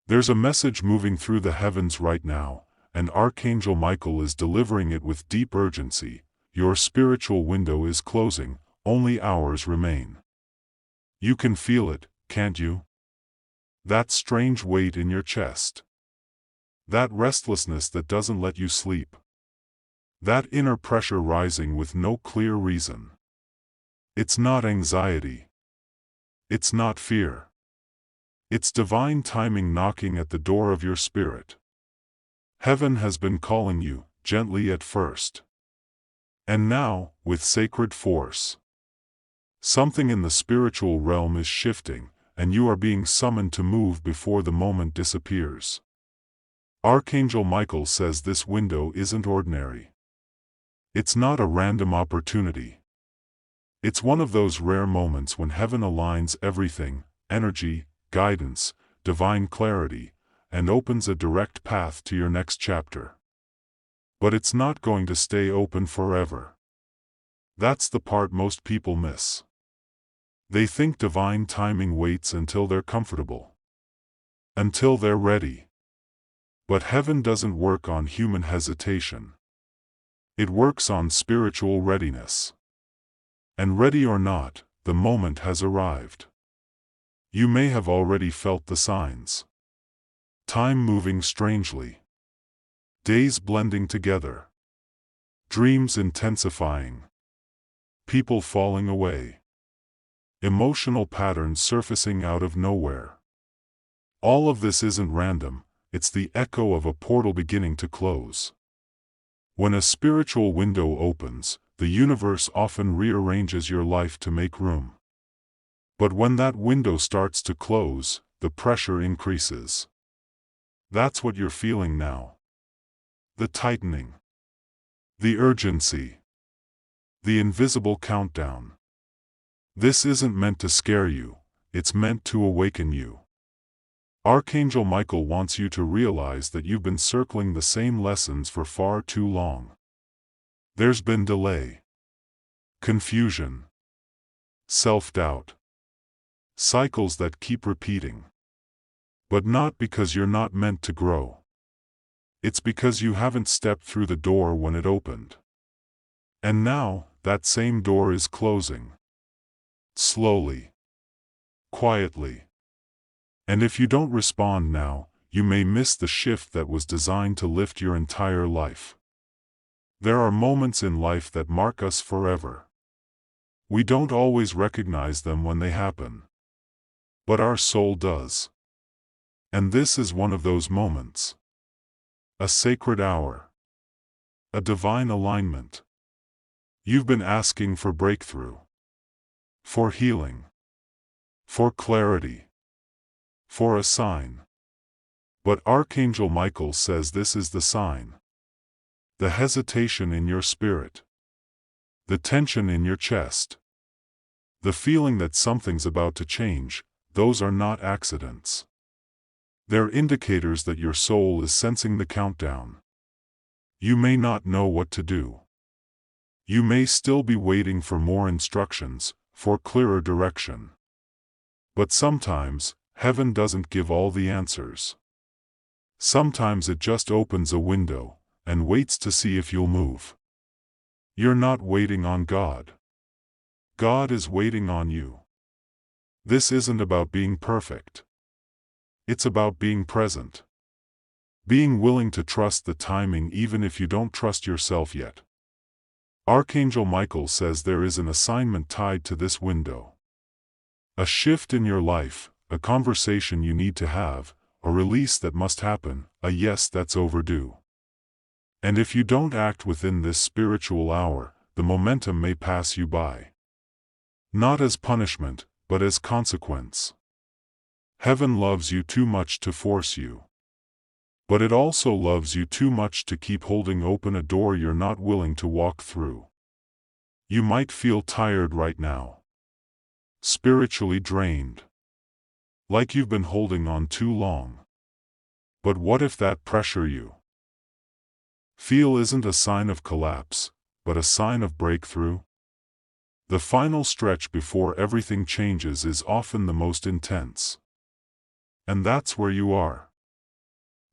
There's a message moving through the heavens right now, and Archangel Michael is delivering it with deep urgency. Your spiritual window is closing, only hours remain. You can feel it, can't you? That strange weight in your chest. That restlessness that doesn't let you sleep. That inner pressure rising with no clear reason. It's not anxiety. It's not fear. It's divine timing knocking at the door of your spirit. Heaven has been calling you, gently at first. And now, with sacred force. Something in the spiritual realm is shifting, and you are being summoned to move before the moment disappears. Archangel Michael says this window isn't ordinary. It's not a random opportunity. It's one of those rare moments when heaven aligns everything, energy, guidance, divine clarity, and opens a direct path to your next chapter. But it's not going to stay open forever. That's the part most people miss. They think divine timing waits until they're comfortable. Until they're ready. But heaven doesn't work on human hesitation. It works on spiritual readiness. And ready or not, the moment has arrived. You may have already felt the signs. Time moving strangely. Days blending together. Dreams intensifying. People falling away. Emotional patterns surfacing out of nowhere. All of this isn't random, it's the echo of a portal beginning to close. When a spiritual window opens, the universe often rearranges your life to make room. But when that window starts to close, the pressure increases. That's what you're feeling now. The tightening. The urgency. The invisible countdown. This isn't meant to scare you, it's meant to awaken you. Archangel Michael wants you to realize that you've been circling the same lessons for far too long. There's been delay. Confusion. Self-doubt. Cycles that keep repeating. But not because you're not meant to grow. It's because you haven't stepped through the door when it opened. And now, that same door is closing. Slowly. Quietly. And if you don't respond now, you may miss the shift that was designed to lift your entire life. There are moments in life that mark us forever. We don't always recognize them when they happen. But our soul does. And this is one of those moments. A sacred hour. A divine alignment. You've been asking for breakthrough. For healing. For clarity. For a sign. But Archangel Michael says this is the sign. The hesitation in your spirit. The tension in your chest. The feeling that something's about to change, those are not accidents. They're indicators that your soul is sensing the countdown. You may not know what to do. You may still be waiting for more instructions, for clearer direction. But sometimes, heaven doesn't give all the answers. Sometimes it just opens a window, and waits to see if you'll move. You're not waiting on God. God is waiting on you. This isn't about being perfect. It's about being present. Being willing to trust the timing even if you don't trust yourself yet. Archangel Michael says there is an assignment tied to this window. A shift in your life, a conversation you need to have, a release that must happen, a yes that's overdue. And if you don't act within this spiritual hour, the momentum may pass you by. Not as punishment, but as consequence. Heaven loves you too much to force you. But it also loves you too much to keep holding open a door you're not willing to walk through. You might feel tired right now. Spiritually drained. Like you've been holding on too long. But what if that pressure you feel isn't a sign of collapse, but a sign of breakthrough? The final stretch before everything changes is often the most intense. And that's where you are.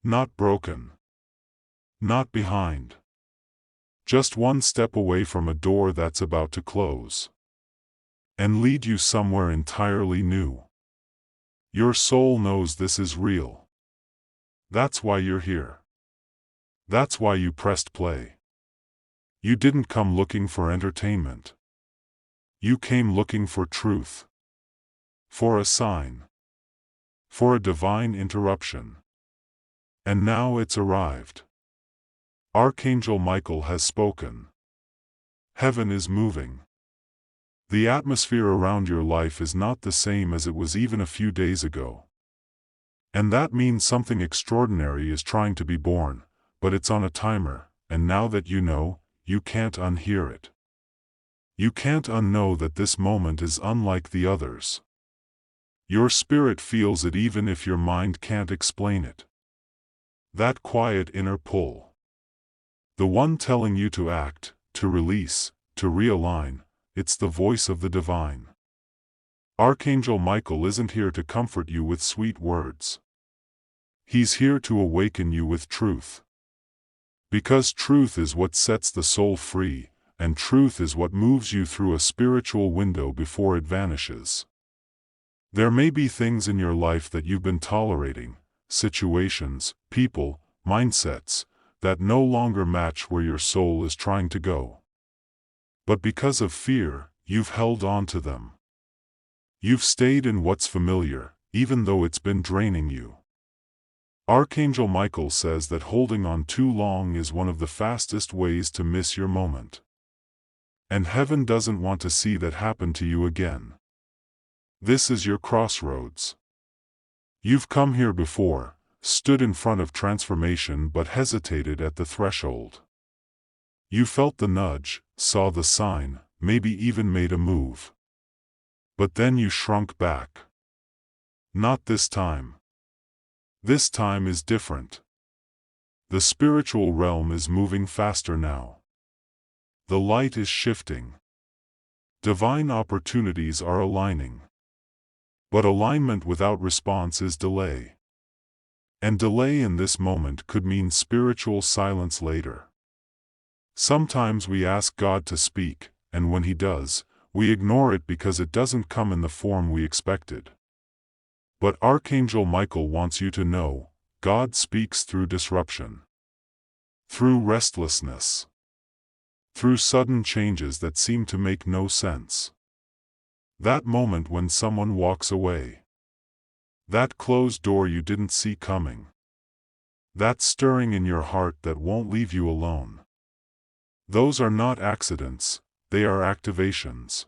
Not broken. Not behind. Just one step away from a door that's about to close and lead you somewhere entirely new. Your soul knows this is real. That's why you're here. That's why you pressed play. You didn't come looking for entertainment. You came looking for truth. For a sign. For a divine interruption. And now it's arrived. Archangel Michael has spoken. Heaven is moving. The atmosphere around your life is not the same as it was even a few days ago. And that means something extraordinary is trying to be born, but it's on a timer, and now that you know, you can't unhear it. You can't unknow that this moment is unlike the others. Your spirit feels it even if your mind can't explain it. That quiet inner pull. The one telling you to act, to release, to realign, it's the voice of the divine. Archangel Michael isn't here to comfort you with sweet words. He's here to awaken you with truth. Because truth is what sets the soul free, and truth is what moves you through a spiritual window before it vanishes. There may be things in your life that you've been tolerating, situations, people, mindsets, that no longer match where your soul is trying to go. But because of fear, you've held on to them. You've stayed in what's familiar, even though it's been draining you. Archangel Michael says that holding on too long is one of the fastest ways to miss your moment. And heaven doesn't want to see that happen to you again. This is your crossroads. You've come here before, stood in front of transformation but hesitated at the threshold. You felt the nudge, saw the sign, maybe even made a move. But then you shrunk back. Not this time. This time is different. The spiritual realm is moving faster now. The light is shifting. Divine opportunities are aligning. But alignment without response is delay. And delay in this moment could mean spiritual silence later. Sometimes we ask God to speak, and when He does, we ignore it because it doesn't come in the form we expected. But Archangel Michael wants you to know, God speaks through disruption. Through restlessness. Through sudden changes that seem to make no sense. That moment when someone walks away. That closed door you didn't see coming. That stirring in your heart that won't leave you alone. Those are not accidents, they are activations.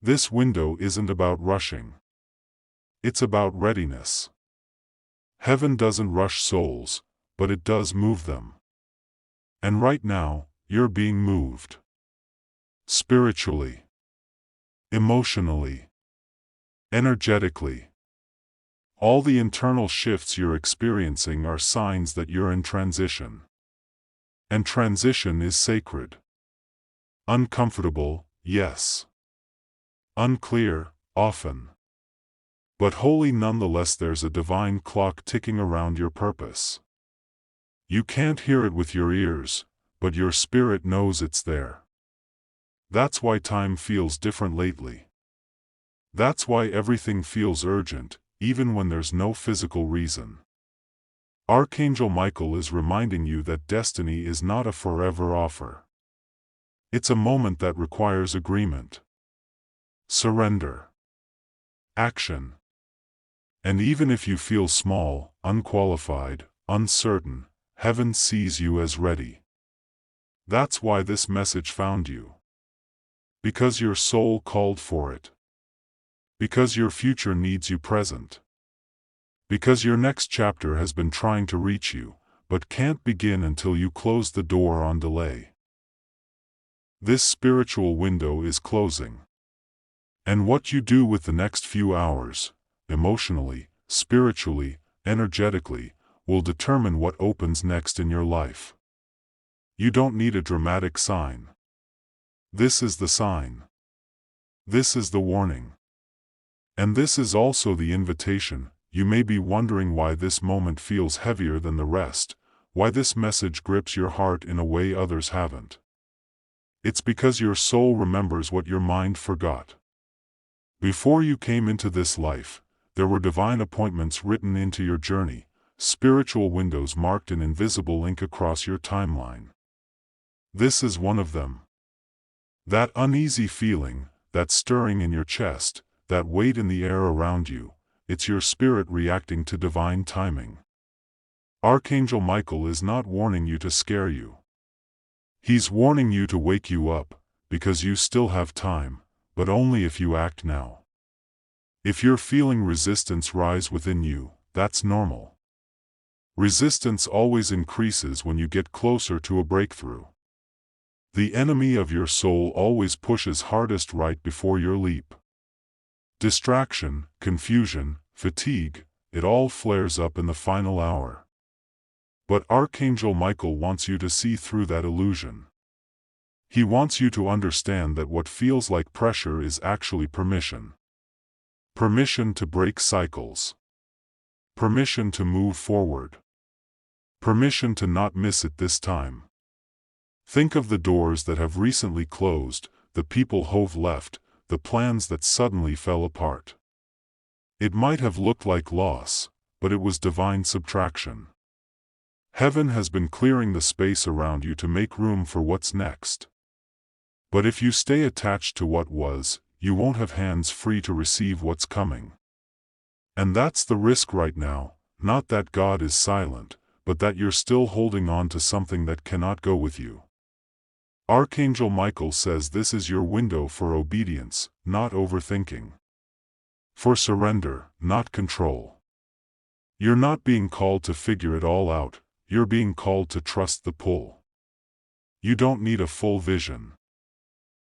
This window isn't about rushing. It's about readiness. Heaven doesn't rush souls, but it does move them. And right now, you're being moved. Spiritually. Emotionally. Energetically. All the internal shifts you're experiencing are signs that you're in transition. And transition is sacred. Uncomfortable, yes. Unclear, often. But holy nonetheless. There's a divine clock ticking around your purpose. You can't hear it with your ears, but your spirit knows it's there. That's why time feels different lately. That's why everything feels urgent, even when there's no physical reason. Archangel Michael is reminding you that destiny is not a forever offer. It's a moment that requires agreement. Surrender. Action. And even if you feel small, unqualified, uncertain, heaven sees you as ready. That's why this message found you. Because your soul called for it. Because your future needs you present. Because your next chapter has been trying to reach you, but can't begin until you close the door on delay. This spiritual window is closing. And what you do with the next few hours, emotionally, spiritually, energetically, will determine what opens next in your life. You don't need a dramatic sign. This is the sign. This is the warning. And this is also the invitation. you may be wondering why this moment feels heavier than the rest, why this message grips your heart in a way others haven't. It's because your soul remembers what your mind forgot. Before you came into this life, there were divine appointments written into your journey, spiritual windows marked in invisible ink across your timeline. This is one of them. That uneasy feeling, that stirring in your chest, that weight in the air around you, it's your spirit reacting to divine timing. Archangel Michael is not warning you to scare you. He's warning you to wake you up, because you still have time, but only if you act now. If you're feeling resistance rise within you, that's normal. Resistance always increases when you get closer to a breakthrough. The enemy of your soul always pushes hardest right before your leap. Distraction, confusion, fatigue, it all flares up in the final hour. But Archangel Michael wants you to see through that illusion. He wants you to understand that what feels like pressure is actually permission. Permission to break cycles. Permission to move forward. Permission to not miss it this time. Think of the doors that have recently closed, the people who've left, the plans that suddenly fell apart. It might have looked like loss, but it was divine subtraction. Heaven has been clearing the space around you to make room for what's next. But if you stay attached to what was, you won't have hands free to receive what's coming. And that's the risk right now, not that God is silent, but that you're still holding on to something that cannot go with you. Archangel Michael says this is your window for obedience, not overthinking. For surrender, not control. You're not being called to figure it all out, you're being called to trust the pull. You don't need a full vision.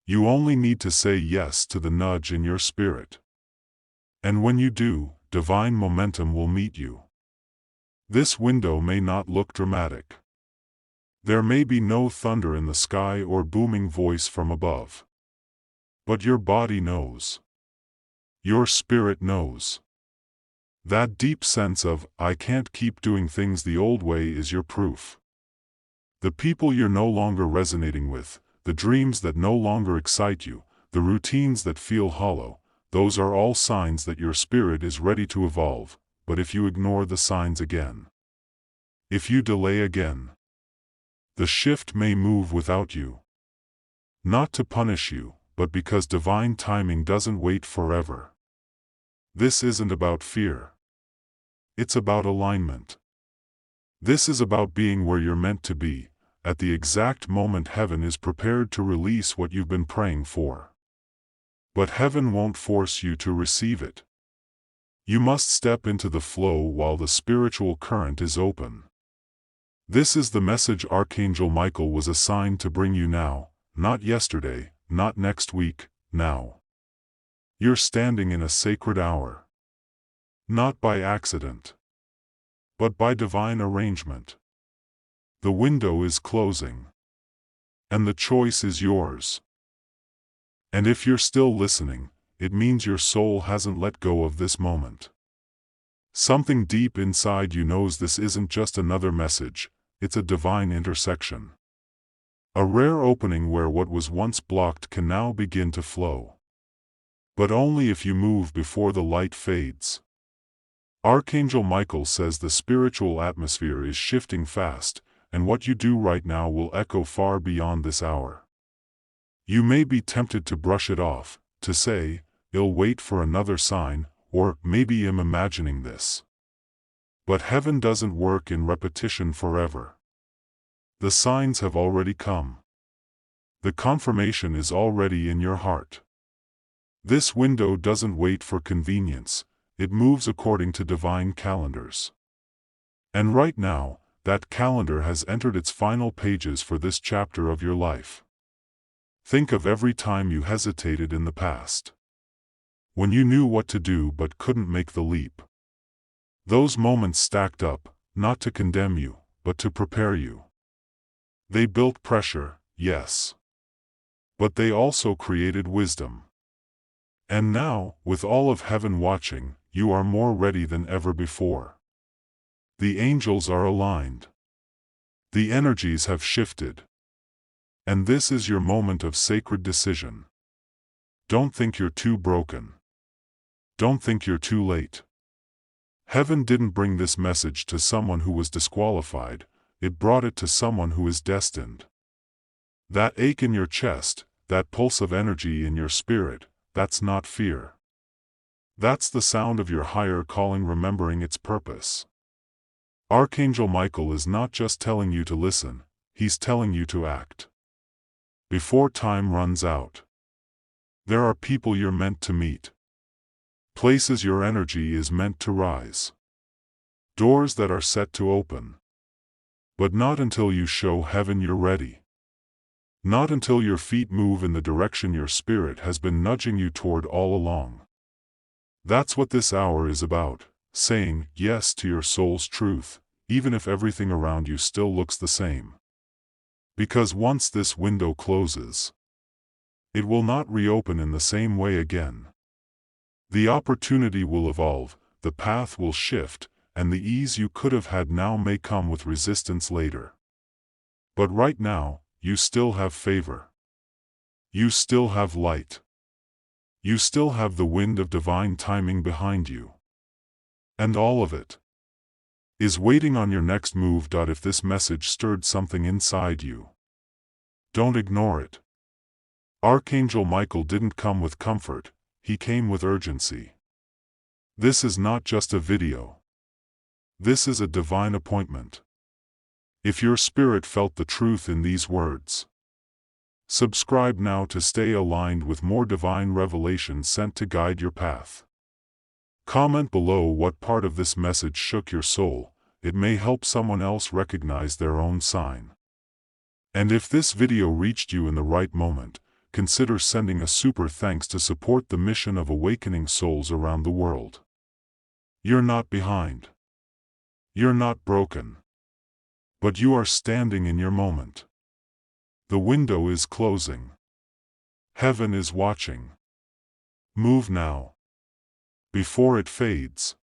You only need to say yes to the nudge in your spirit. And when you do, divine momentum will meet you. This window may not look dramatic. There may be no thunder in the sky or booming voice from above. But your body knows. Your spirit knows. That deep sense of, I can't keep doing things the old way is your proof. The people you're no longer resonating with, the dreams that no longer excite you, the routines that feel hollow, those are all signs that your spirit is ready to evolve, but if you ignore the signs again, if you delay again, the shift may move without you. Not to punish you, but because divine timing doesn't wait forever. This isn't about fear. It's about alignment. This is about being where you're meant to be, at the exact moment heaven is prepared to release what you've been praying for. But heaven won't force you to receive it. You must step into the flow while the spiritual current is open. This is the message Archangel Michael was assigned to bring you now, not yesterday, not next week, now. You're standing in a sacred hour. Not by accident, but by divine arrangement. The window is closing. And the choice is yours. And if you're still listening, it means your soul hasn't let go of this moment. Something deep inside you knows this isn't just another message, it's a divine intersection. A rare opening where what was once blocked can now begin to flow. But only if you move before the light fades. Archangel Michael says the spiritual atmosphere is shifting fast, and what you do right now will echo far beyond this hour. You may be tempted to brush it off, to say, "I'll wait for another sign," or "maybe I'm imagining this." But heaven doesn't work in repetition forever. The signs have already come. The confirmation is already in your heart. This window doesn't wait for convenience, it moves according to divine calendars. And right now, that calendar has entered its final pages for this chapter of your life. Think of every time you hesitated in the past. When you knew what to do but couldn't make the leap. Those moments stacked up, not to condemn you, but to prepare you. They built pressure, yes. But they also created wisdom. And now, with all of heaven watching, you are more ready than ever before. The angels are aligned. The energies have shifted. And this is your moment of sacred decision. Don't think you're too broken. Don't think you're too late. Heaven didn't bring this message to someone who was disqualified, it brought it to someone who is destined. That ache in your chest, that pulse of energy in your spirit, that's not fear. That's the sound of your higher calling remembering its purpose. Archangel Michael is not just telling you to listen, he's telling you to act. Before time runs out. There are people you're meant to meet. Places your energy is meant to rise. Doors that are set to open. But not until you show heaven you're ready. Not until your feet move in the direction your spirit has been nudging you toward all along. That's what this hour is about, saying yes to your soul's truth, even if everything around you still looks the same. Because once this window closes, it will not reopen in the same way again. The opportunity will evolve, the path will shift, and the ease you could have had now may come with resistance later. But right now, you still have favor. You still have light. You still have the wind of divine timing behind you. And all of it is waiting on your next move. If this message stirred something inside you, don't ignore it. Archangel Michael didn't come with comfort, he came with urgency. This is not just a video. This is a divine appointment. If your spirit felt the truth in these words, subscribe now to stay aligned with more divine revelation sent to guide your path. Comment below what part of this message shook your soul, it may help someone else recognize their own sign. And if this video reached you in the right moment, consider sending a super thanks to support the mission of awakening souls around the world. You're not behind. You're not broken. But you are standing in your moment. The window is closing. Heaven is watching. Move now, before it fades.